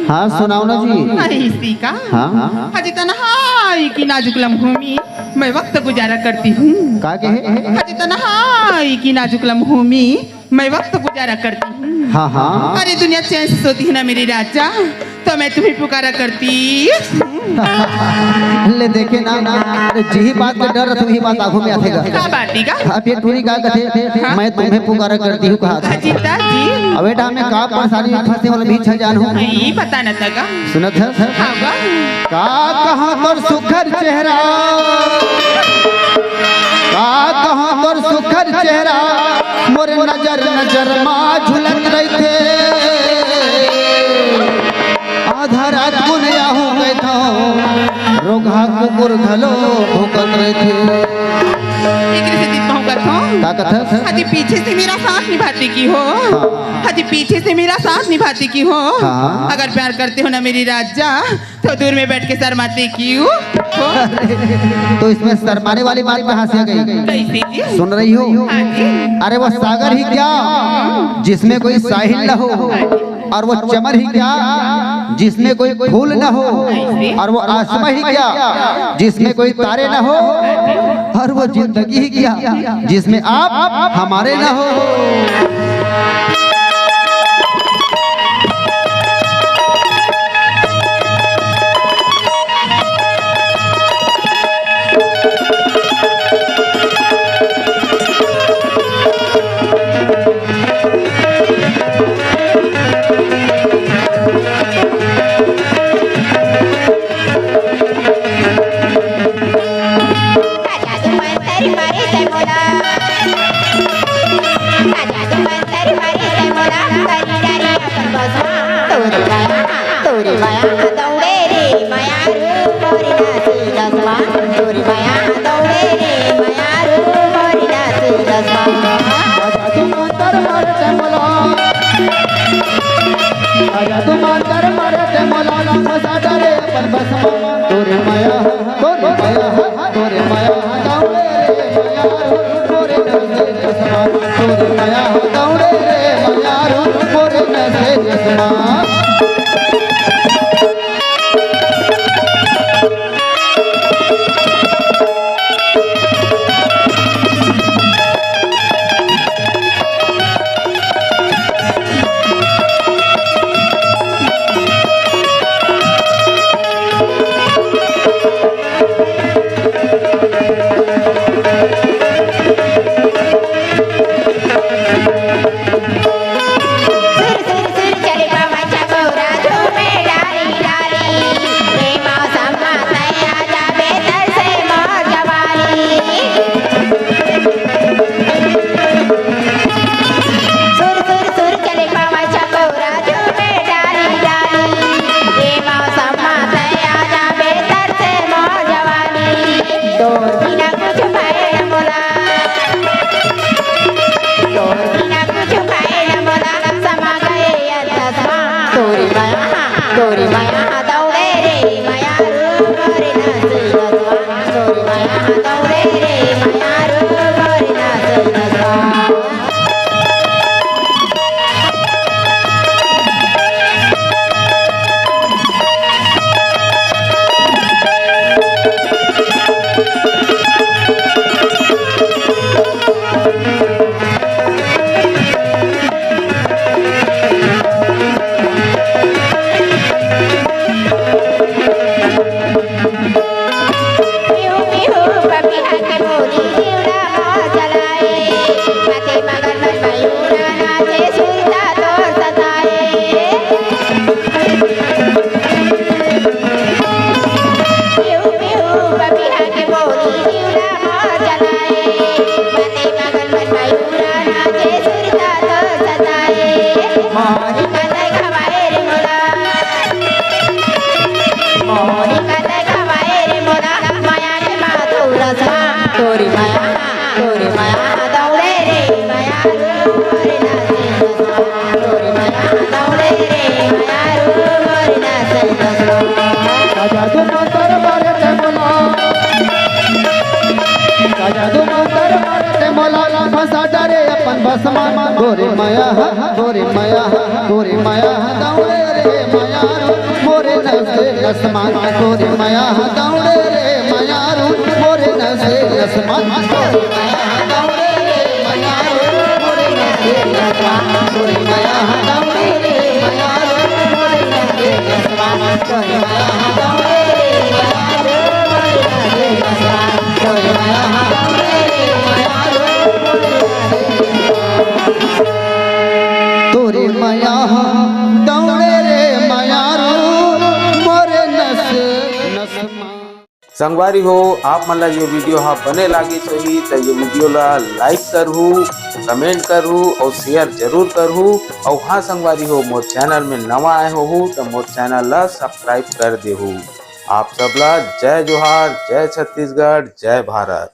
हाँ सुनाओ ना जी। इसी का हाँ हजी तन्हाई की नाजुक लम्हों में मैं वक्त गुजारा करती हूँ। का कहे? हजी तन्हाई की नाजुक लम्हों में मैं वक्त गुजारा करती हूँ। हाँ हाँ अरे दुनिया चैन से सोती है ना मेरी राजा, तो मैं तुम्हें पुकारा करती। ले देखे ना जी बात के डर तुम ही बात आंखों में आतेगा। का बाती का अब ये टूरी का कथे मैं तुम्हें पुकारा करती हूँ कहा था। अजीता जी अब बेटा मैं का परेशानी फंसे वाला भी छा जान हूँ। नहीं पता न था सुनत है हाँ बा? का कहाँ पर सुखर चेहरा, का कहाँ पर सुखर चेहरा मोर नजर नजर माँ झुलक रही थे। आधा रात को नया हो गए था रोगा कुकुर घलो भूकत रहे थे। हजी पीछे से मेरा साथ निभाती की हो, हजी पीछे से मेरा साथ निभाती की हो। अगर प्यार करते हो ना मेरी राजा तो दूर में बैठ के शर्माते क्यों हो? तो इसमें शर्माने वाली बात कहाँ से आ गई? सुन रही हो? अरे वो सागर ही क्या जिसमें कोई साहिल न हो, और वो चमर ही क्या जिसमें कोई फूल न हो, और वो आसमां ही क्या जिसमें कोई तारे न हो, और वो जिंदगी ही क्या जिसमें आप हमारे न हो। माया तोरी माया दौड़े रे माया मोरे नसे नसमान तोरी माया दौड़े रे माया मोरे नसे नसमान तोरी माया दौड़े रे माया मोरे नसे नसमान तोरी माया दौड़े रे माया मोरे नसे नसमान तोरी माया दौड़े रे माया मोरे नसे नसमान तोरी माया दौड़े रे माया तोरी माया दौड़े रे माया मोरे नस नसमा। संगवारी हो आप मन ला ये वीडियो हाँ बने लागी सही तो ये वीडियो ला लाइक करहू, कमेंट करहू और शेयर जरूर करहू। और हाँ संगवारी हो मोर चैनल में नवा आए हो तो मोर चैनल ला सब्सक्राइब कर देहू। आप सबला जय जोहार, जय छत्तीसगढ़, जय भारत।